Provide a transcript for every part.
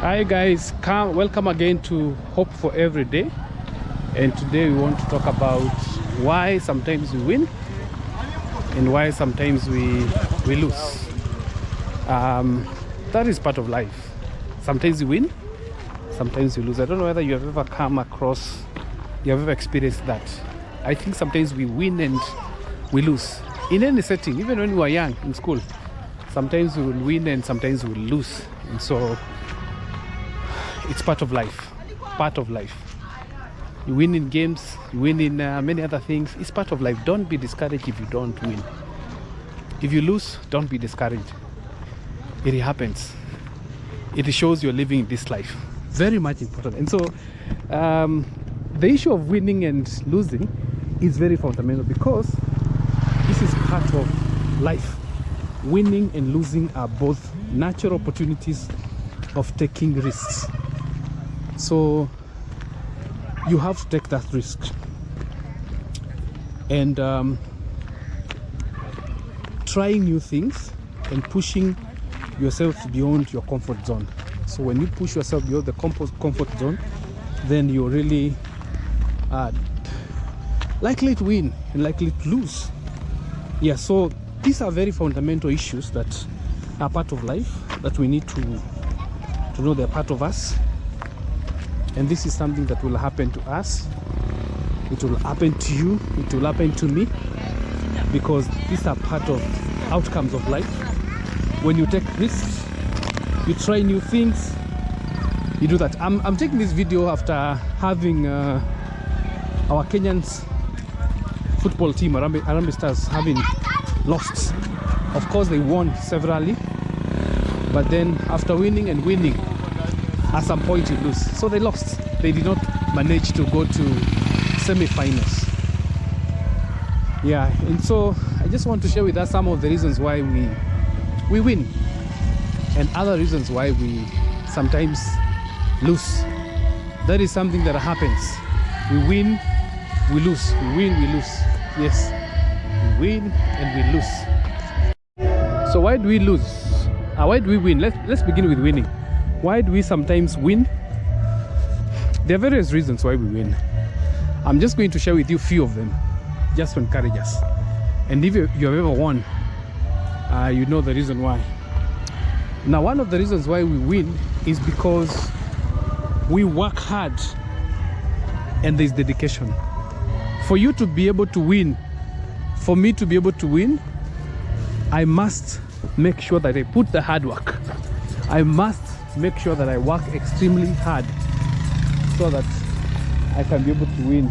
Hi guys, welcome again to Hope for Every Day. And today we want to talk about why sometimes we win and why sometimes we lose. That is part of life. Sometimes you win, sometimes you lose. I don't know whether you have ever experienced that. I think sometimes we win and we lose. In any setting, even when we were young in school, sometimes we will win and sometimes we will lose. And so it's part of life. You win in games, you win in many other things. It's part of life. Don't be discouraged if you don't win. If you lose, don't be discouraged. It happens. It shows you're living this life. Very much important. And so the issue of winning and losing is very fundamental because this is part of life. Winning and losing are both natural opportunities of taking risks. So you have to take that risk and trying new things and pushing yourself beyond your comfort zone. So when you push yourself beyond the comfort zone, then you're really likely to win and likely to lose. Yeah, so these are very fundamental issues that are part of life that we need to know they're part of us. And this is something that will happen to us. It will happen to you. It will happen to me. Because these are part of outcomes of life. When you take risks, you try new things, you do that. I'm taking this video after having our Kenyan's football team, Harambee Stars, having lost. Of course, they won severally. But then after winning, at some point you lose. So they lost. They did not manage to go to semi-finals. Yeah, and so I just want to share with us some of the reasons why we win and other reasons why we sometimes lose. That is something that happens. We win, we lose. We win, we lose. Yes, we win and we lose. So why do we lose? Why do we win? Let's begin with winning. Why do we sometimes win? There are various reasons why we win. I'm just going to share with you a few of them, just to encourage us. And if you have ever won, you know the reason why. Now, one of the reasons why we win is because we work hard and there's dedication. For you to be able to win, for me to be able to win, I must make sure that I put the hard work. I must make sure that I work extremely hard so that I can be able to win.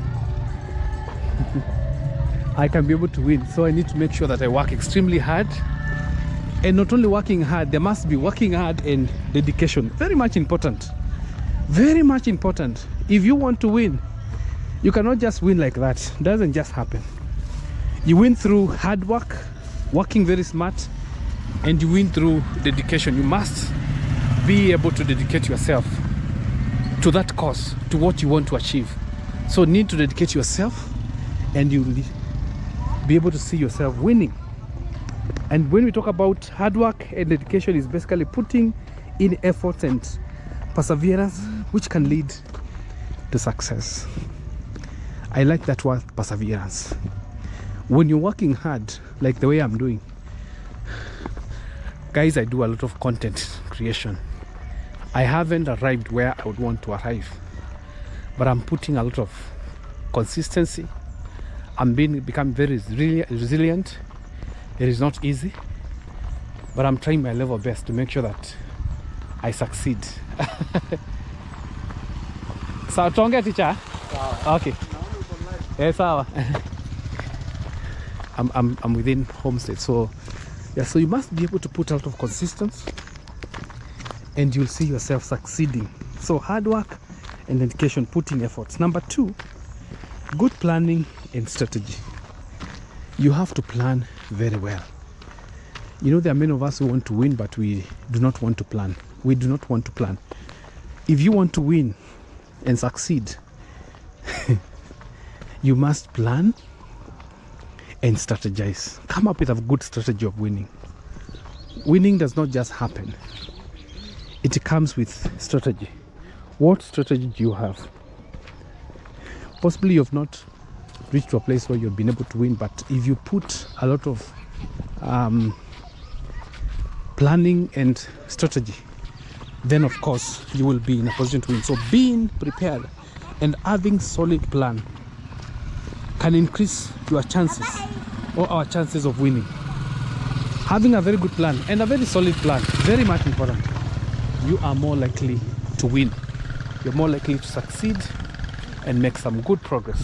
I can be able to win. So I need to make sure that I work extremely hard. And not only working hard, there must be working hard and dedication. Very much important. Very much important. If you want to win, you cannot just win like that. It doesn't just happen. You win through hard work, working very smart, and you win through dedication. You must be able to dedicate yourself to that cause, to what you want to achieve. So need to dedicate yourself and you'll be able to see yourself winning. And when we talk about hard work and dedication, is basically putting in efforts and perseverance, which can lead to success. I like that word, perseverance. When you're working hard, like the way I'm doing, guys, I do a lot of content creation. I haven't arrived where I would want to arrive, but I'm putting a lot of consistency. I'm become very resilient. It is not easy, but I'm trying my level best to make sure that I succeed. So, tonga teacher. Okay. Yes, I'm within Homestead, so yeah. So you must be able to put a lot of consistency, and you'll see yourself succeeding. So hard work and dedication, putting efforts. Number 2, good planning and strategy. You have to plan very well. You know, there are many of us who want to win, but we do not want to plan. We do not want to plan. If you want to win and succeed, you must plan and strategize. Come up with a good strategy of winning. Winning does not just happen. it comes with strategy. What strategy do you have? Possibly you've not reached to a place where you've been able to win, but if you put a lot of planning and strategy, then of course you will be in a position to win. So being prepared and having solid plan can increase your chances, or our chances of winning. Having a very good plan and a very solid plan, very much important. You are more likely to win. You're more likely to succeed and make some good progress.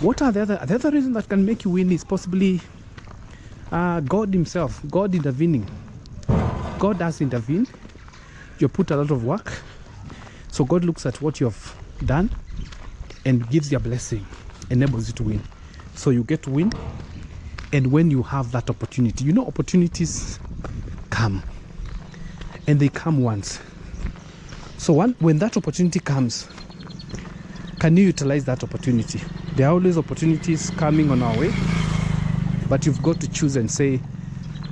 What are the other reason that can make you win is possibly God himself, God intervening. God has intervened. You put a lot of work, so God looks at what you have done and gives you a blessing, enables you to win. So you get to win. And when you have that opportunity, you know, opportunities come and they come once. So when that opportunity comes, can you utilize that opportunity? There are always opportunities coming on our way, but you've got to choose and say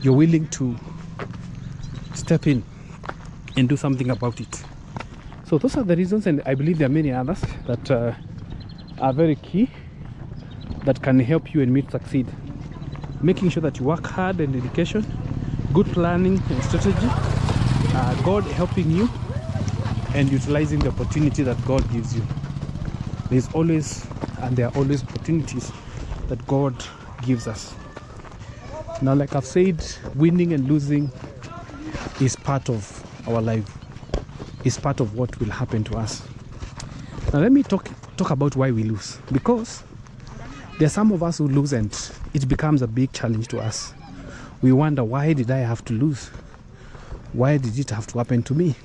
you're willing to step in and do something about it. So those are the reasons, and I believe there are many others that are very key that can help you and me to succeed. Making sure that you work hard and dedication, good planning and strategy, God helping you, and utilizing the opportunity that God gives you. There are always opportunities that God gives us. Now, like I've said, winning and losing is part of our life, is part of what will happen to us. Now let me talk about why we lose, because there are some of us who lose and it becomes a big challenge to us. We wonder, why did I have to lose? Why did it have to happen to me?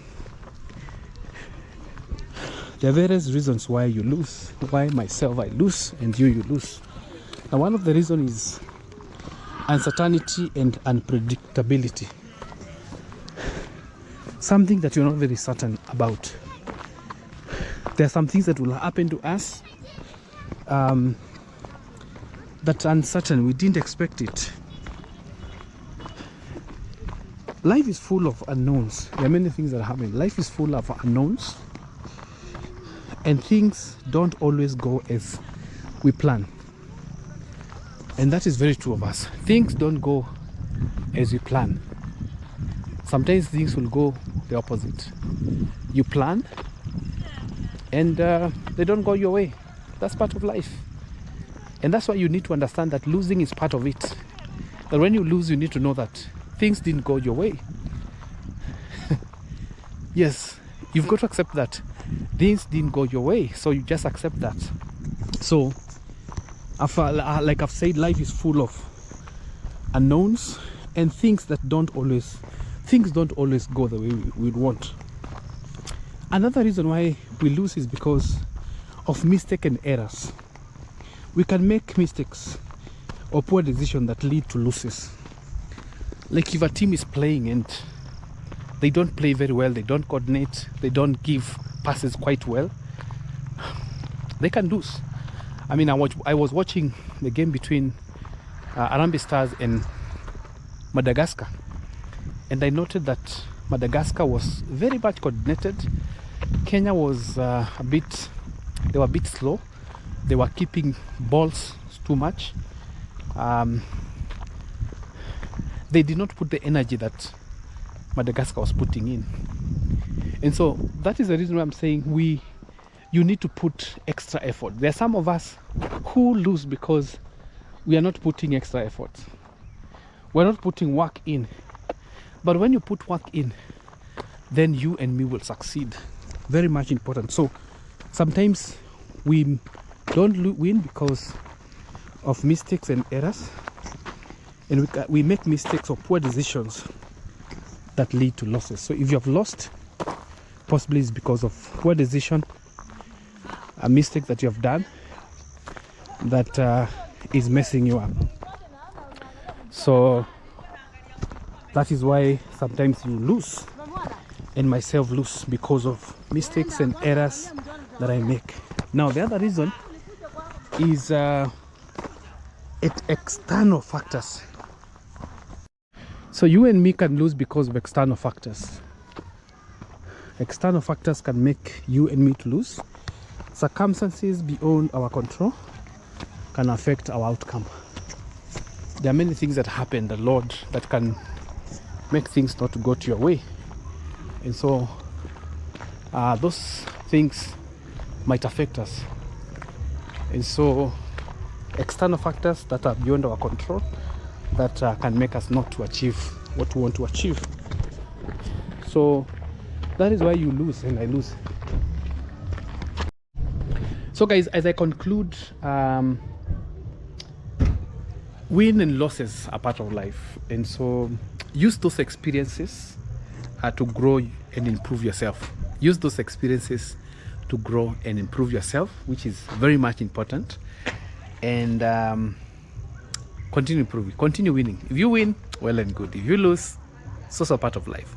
There are various reasons why you lose. Why myself I lose and you lose. Now one of the reasons is uncertainty and unpredictability. Something that you're not very certain about. There are some things that will happen to us that's uncertain. We didn't expect it. Life is full of unknowns. There are many things that happen. Life is full of unknowns, and things don't always go as we plan. And that is very true of us. Things don't go as we plan. Sometimes things will go the opposite. You plan and they don't go your way. That's part of life. And that's why you need to understand that losing is part of it. That when you lose, you need to know that things didn't go your way. Yes, you've got to accept that things didn't go your way. So you just accept that. So, like I've said, life is full of unknowns and things don't always go the way we'd want. Another reason why we lose is because of mistake and errors. We can make mistakes or poor decisions that lead to losses. Like if a team is playing and they don't play very well, they don't coordinate, they don't give passes quite well, they can lose. I mean, I was watching the game between Harambee Stars and Madagascar, and I noted that Madagascar was very much coordinated. Kenya was they were a bit slow. They were keeping balls too much. They did not put the energy that Madagascar was putting in. And so that is the reason why I'm saying you need to put extra effort. There are some of us who lose because we are not putting extra effort. We're not putting work in. But when you put work in, then you and me will succeed. Very much important. So sometimes we don't win because of mistakes and errors, and we make mistakes or poor decisions that lead to losses. So if you have lost, possibly it's because of poor decision, a mistake that you have done that is messing you up. So that is why sometimes you lose, and myself lose because of mistakes and errors that I make. Now the other reason is external factors. So you and me can lose because of external factors. External factors can make you and me to lose. Circumstances beyond our control can affect our outcome. There are many things that happen, the Lord, that can make things not to go to your way. And so those things might affect us. And so external factors that are beyond our control that can make us not to achieve what we want to achieve. So that is why you lose and I lose. So guys, as I conclude, win and losses are part of life, and so use those experiences to grow and improve yourself. Use those experiences to grow and improve yourself, which is very much important. And continue improving, continue winning. If you win, well and good. If you lose, it's also part of life.